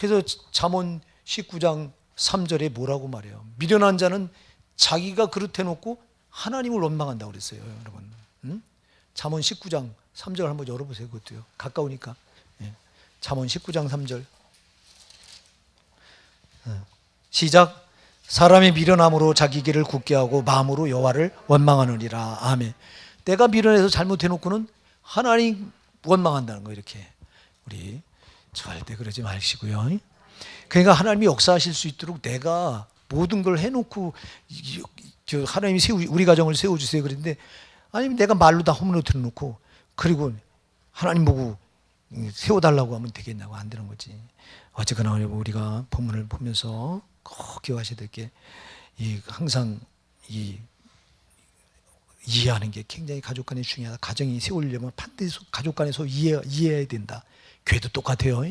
그래서 잠언 19장 3절에 뭐라고 말해요? 미련한 자는 자기가 그릇해놓고 하나님을 원망한다고 그랬어요, 여러분. 응? 잠언 19장 3절 한번 열어보세요. 그것도요. 가까우니까. 예. 잠언 19장 3절. 시작. 사람이 미련함으로 자기 길을 굳게 하고 마음으로 여호와를 원망하느니라. 아멘. 내가 미련해서 잘못해놓고는 하나님 원망한다는 거예요. 이렇게 우리 절대 그러지 마시고요. 그러니까 하나님이 역사하실 수 있도록 내가 모든 걸 해놓고 하나님이 우리 가정을 세워주세요 그랬는데, 아니면 내가 말로 다 허물어뜨려 놓고 그리고 하나님 보고 세워달라고 하면 되겠냐고. 안 되는 거지. 어쨌거나 우리가 본문을 보면서 꼭 기억하셔야 될 게, 항상 이해하는 게 굉장히 가족 간에 중요하다. 가정이 세우려면 반드시 가족 간에서 이해해야 된다. 교회도 똑같아요.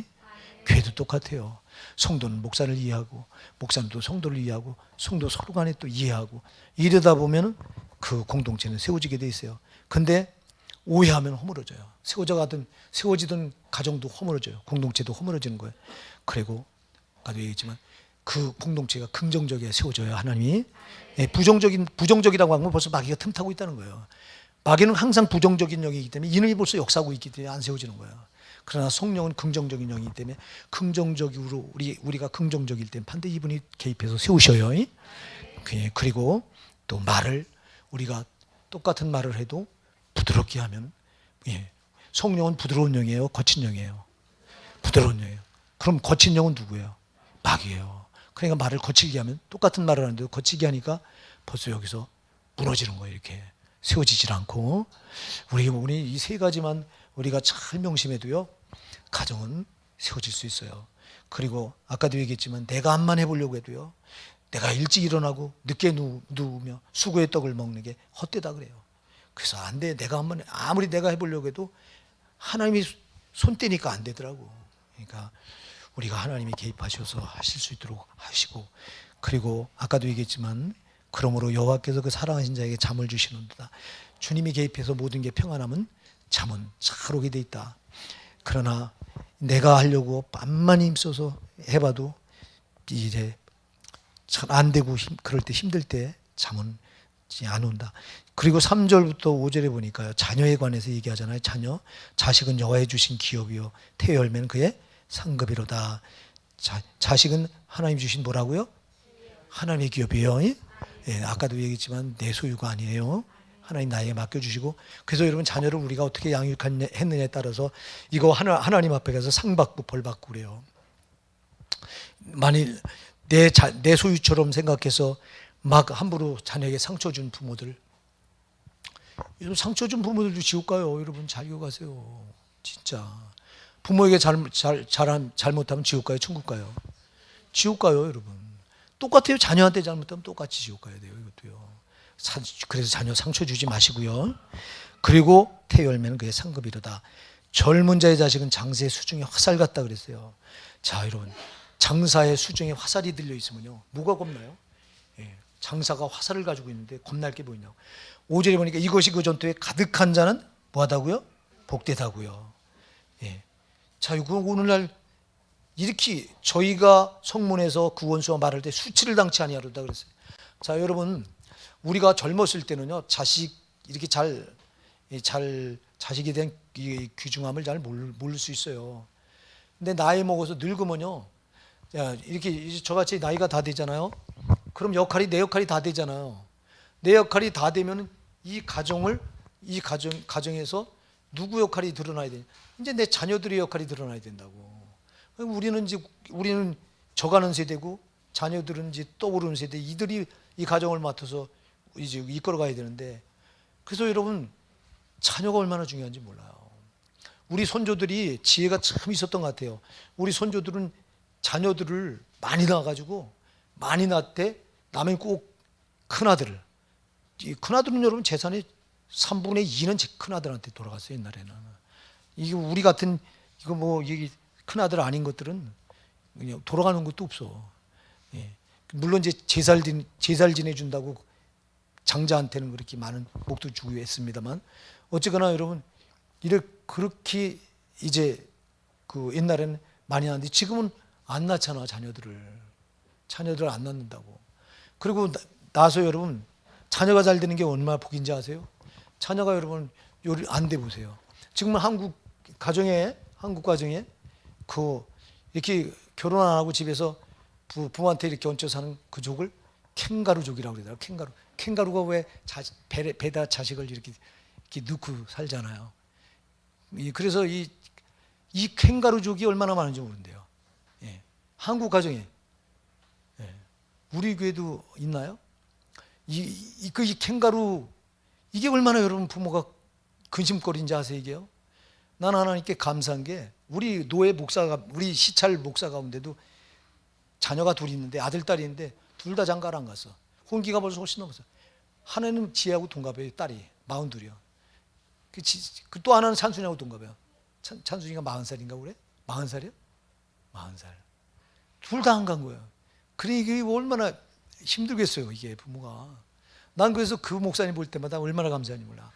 교회도 똑같아요. 성도는 목사를 이해하고, 목사는 또 성도를 이해하고, 성도 서로 간에 또 이해하고, 이러다 보면 그 공동체는 세워지게 돼 있어요. 근데 오해하면 허물어져요. 세워지던 가정도 허물어져요. 공동체도 허물어지는 거예요. 그리고 아까도 얘기했지만 그 공동체가 긍정적이게 세워져요. 하나님이. 부정적이라고 하면 벌써 마귀가 틈타고 있다는 거예요. 마귀는 항상 부정적인 영이기 때문에 이놈이 벌써 역사하고 있기 때문에 안 세워지는 거예요. 그러나 성령은 긍정적인 영이기 때문에 긍정적으로 우리가 긍정적일 때 반드시 이분이 개입해서 세우셔요. 그리고 또 말을 우리가 똑같은 말을 해도 부드럽게 하면, 성령은 부드러운 영이에요, 거친 영이에요? 부드러운 영이에요. 그럼 거친 영은 누구예요? 마귀예요. 그러니까 말을 거칠게 하면, 똑같은 말을 하는데도 거칠게 하니까 벌써 여기서 무너지는 거예요. 이렇게 세워지질 않고. 우리 이 세 가지만 우리가 잘 명심해도요, 가정은 세워질 수 있어요. 그리고 아까도 얘기했지만 내가 암만 해보려고 해도요, 내가 일찍 일어나고 늦게 누우며 수고의 떡을 먹는 게 헛되다 그래요. 그래서 안 돼. 아무리 내가 해보려고 해도 하나님이 손 떼니까 안 되더라고. 그러니까 우리가 하나님이 개입하셔서 하실 수 있도록 하시고, 그리고 아까도 얘기했지만 그러므로 여호와께서 그 사랑하신 자에게 잠을 주시는도다. 주님이 개입해서 모든 게 평안하면 잠은 잘 오게 돼 있다. 그러나 내가 하려고 암만 힘써서 해봐도 이제 잘 안 되고 그럴 때 힘들 때 잠은 안 온다. 그리고 3절부터 5절에 보니까요, 자녀에 관해서 얘기하잖아요. 자식은 여호와의 주신 기업이요 태의 열매는 그의 상급이로다. 자식은 하나님 주신 뭐라고요? 하나님의 기업이에요. 아까도 얘기했지만 내 소유가 아니에요. 하나님 나에게 맡겨주시고. 그래서 여러분, 자녀를 우리가 어떻게 양육했느냐에 따라서 이거 하나님 앞에 가서 상 받고 벌 받고 그래요. 만일 내 소유처럼 생각해서 막 함부로 자녀에게 상처 준 부모들, 여러분, 상처 준 부모들도 지옥 가요. 여러분, 잘 기억하세요. 진짜 부모에게 잘못하면 지옥 가요, 천국 가요? 지옥 가요, 여러분. 똑같아요. 자녀한테 잘못하면 똑같이 지옥 가야 돼요. 이것도요. 그래서 자녀 상처 주지 마시고요. 그리고 태열매는 그의 상급이로다. 젊은 자의 자식은 장세의 수중에 화살 같다 그랬어요. 자, 여러분, 장사의 수중에 화살이 들려 있으면요, 뭐가 겁나요? 장사가 화살을 가지고 있는데 겁날 게 뭐냐고. 5절에 보니까 이것이 그 전투에 가득한 자는 뭐하다고요? 복되다고요. 자, 이거 오늘날 이렇게 저희가 성문에서 그 원수와 말할 때 수치를 당치 아니하로다 그랬어요. 자, 여러분, 우리가 젊었을 때는요, 자식 이렇게 자식에 대한 귀중함을 잘 모를 수 있어요. 근데 나이 먹어서 늙으면요, 이렇게 저같이 나이가 다 되잖아요. 그럼 내 역할이 다 되잖아요. 내 역할이 다 되면 이 가정에서 누구 역할이 드러나야 되냐? 이제 내 자녀들의 역할이 드러나야 된다고. 우리는 져가는 세대고 자녀들은 이제 떠오르는 세대, 이들이 이 가정을 맡아서 이제 이끌어가야 되는데, 그래서 여러분, 자녀가 얼마나 중요한지 몰라요. 우리 손조들이 지혜가 참 있었던 것 같아요. 우리 손조들은 자녀들을 많이 낳아가지고 많이 낳대 나면 꼭 큰아들을, 이 큰아들은 여러분 재산의 3분의 2는 제 큰아들한테 돌아갔어요. 옛날에는. 이게 우리 같은 이게 큰아들 아닌 것들은 그냥 돌아가는 것도 없어. 물론 이제 제살 지내준다고 장자한테는 그렇게 많은 목도 주고 했습니다만, 어쨌거나 여러분, 그렇게 이제 그 옛날에는 많이 하는데 지금은 안 낳잖아, 자녀들을 안 낳는다고. 그리고 나서 여러분, 자녀가 잘 되는 게 얼마나 복인지 아세요? 자녀가 여러분 요리 안 돼 보세요. 지금 한국 가정에 그 이렇게 결혼 안 하고 집에서 부모한테 이렇게 얹혀 사는 그 족을 캥가루족이라고 그러더라고요. 캥가루가 왜 배에다 자식을 이렇게 넣고 살잖아요. 그래서 이 캥가루족이 얼마나 많은지 모른대요. 예. 한국 가정에. 예. 우리 교회도 있나요? 이 캥가루, 이게 얼마나 여러분 부모가 근심거리인지 아세요, 이게요? 나는 하나님께 감사한 게, 우리 우리 시찰 목사 가운데도 자녀가 둘이 있는데, 아들, 딸이 있는데, 둘 다 장가를 안 갔어. 혼기가 벌써 훨씬 넘었어. 하나는 지혜하고 동갑이에요, 딸이. 42이요. 또 하나는 찬순이하고 동갑이에요. 찬순이가 40살인가 그래? 40살이요? 40살. 둘 다 안 간 거예요. 그래, 이게 얼마나 힘들겠어요, 이게 부모가. 난 그래서 그 목사님 볼 때마다 얼마나 감사한지 몰라.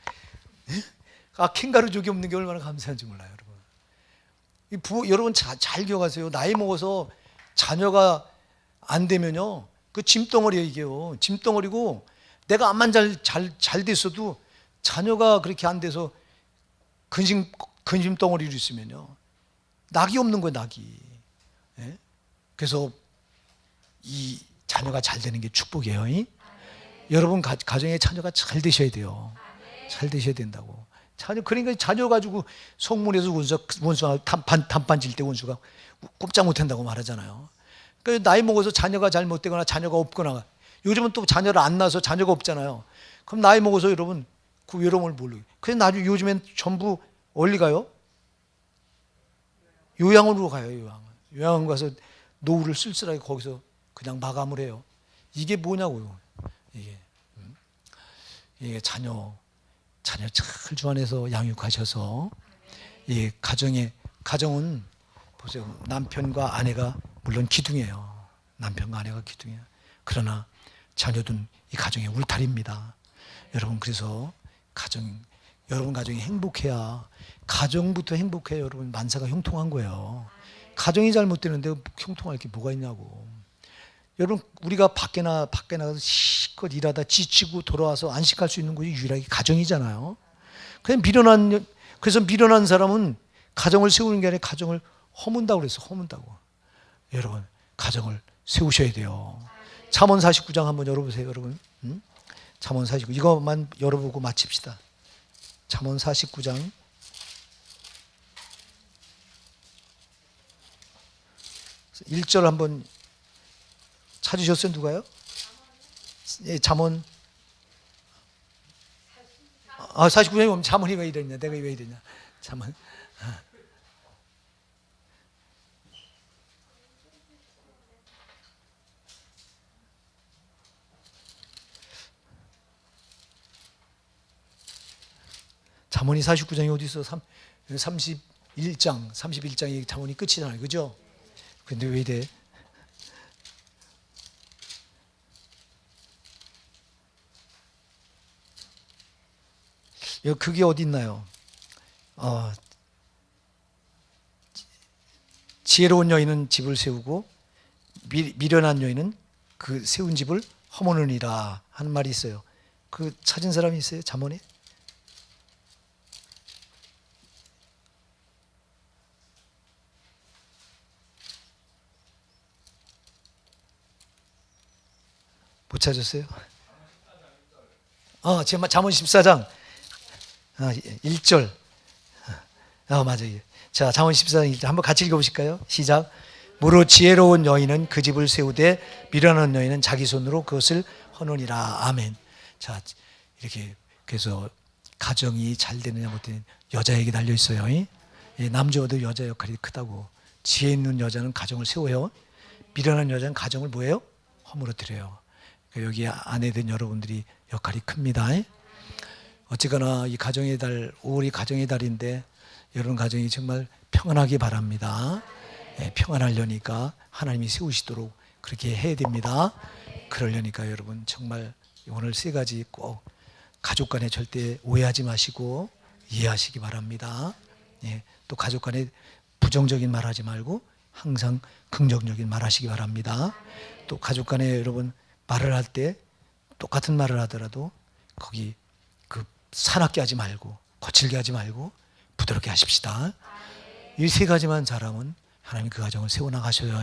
캥가루족이 없는 게 얼마나 감사한지 몰라요, 여러분. 여러분 잘 기억하세요. 나이 먹어서 자녀가 안 되면요, 그 짐덩어리예요, 이게요. 짐덩어리고, 내가 암만 잘 됐어도 자녀가 그렇게 안 돼서 근심덩어리로 있으면요, 낙이 없는 거예요, 낙이. 예? 그래서 이 자녀가 잘 되는 게 축복이에요. 여러분 가정에 자녀가 잘 되셔야 돼요. 잘 되셔야 된다고. 그러니까 자녀 가지고 성문에서 원수가 단판 질 때 원수가 꼼짝 못한다고 말하잖아요. 그러니까 나이 먹어서 자녀가 잘못되거나 자녀가 없거나, 요즘은 또 자녀를 안 낳아서 자녀가 없잖아요. 그럼 나이 먹어서 여러분 그 외로움을 모르고, 그래서 나중에 요즘엔 전부 어디 가요? 요양원으로 가요. 요양원 가서 노후를 쓸쓸하게 거기서 그냥 마감을 해요. 이게 뭐냐고요. 이게 자녀 잘 주안해서 양육하셔서, 가정은 보세요. 남편과 아내가 물론 기둥이에요. 남편과 아내가 기둥이에요. 그러나 자녀든 이 가정의 울타리입니다. 여러분, 그래서 여러분 가정이 행복해야, 가정부터 행복해야 여러분 만사가 형통한 거예요. 가정이 잘못되는데 형통할 게 뭐가 있냐고. 여러분, 우리가 밖에 나가서 실컷 일하다 지치고 돌아와서 안식할 수 있는 곳이 유일하게 가정이잖아요. 그래서 미련한 사람은 가정을 세우는 게 아니라 가정을 허문다고 그랬어. 허문다고. 여러분, 가정을 세우셔야 돼요. 잠언 49장 한번 열어보세요, 여러분. 잠언 49, 이것만 열어보고 마칩시다. 잠언 49장 1절 한번 찾으셨어요? 누가요? 예, 잠언. 49장에 보면 잠언이 왜 이랬냐, 내가 왜 이랬냐. 잠언. 잠언이 49장이 어디 있어? 31장이 잠언이 끝이잖아요, 그죠? 근데 왜 이래? 그게 어디 있나요? 지혜로운 여인은 집을 세우고 미련한 여인은 그 세운 집을 허무느니라 하는 말이 있어요. 그 찾은 사람이 있어요? 잠언에? 못 찾았어요? 잠언 14장 1절. 맞아요. 자, 잠언 14장 1절 한번 같이 읽어보실까요? 시작. 무릇 지혜로운 여인은 그 집을 세우되 미련한 여인은 자기 손으로 그것을 허느니라. 아멘. 자, 이렇게 그래서 가정이 잘 되느냐 못되느냐 여자에게 달려 있어요. 남자도 여자 역할이 크다고. 지혜 있는 여자는 가정을 세워요. 미련한 여자는 가정을 뭐예요? 허물어뜨려요. 여기 아내 된 여러분들이 역할이 큽니다. 어쨌거나 이 가정의 달, 5월이 가정의 달인데 여러분 가정이 정말 평안하기 바랍니다. 평안하려니까 하나님이 세우시도록 그렇게 해야 됩니다. 그러려니까 여러분 정말 오늘 세 가지 꼭 가족 간에 절대 오해하지 마시고 이해하시기 바랍니다. 또 가족 간에 부정적인 말 하지 말고 항상 긍정적인 말하시기 바랍니다. 또 가족 간에 여러분 말을 할 때 똑같은 말을 하더라도 거기 그 사납게 하지 말고 거칠게 하지 말고 부드럽게 하십시다. 이 세 가지만 잘하면 하나님 그 가정을 세워나가셔요.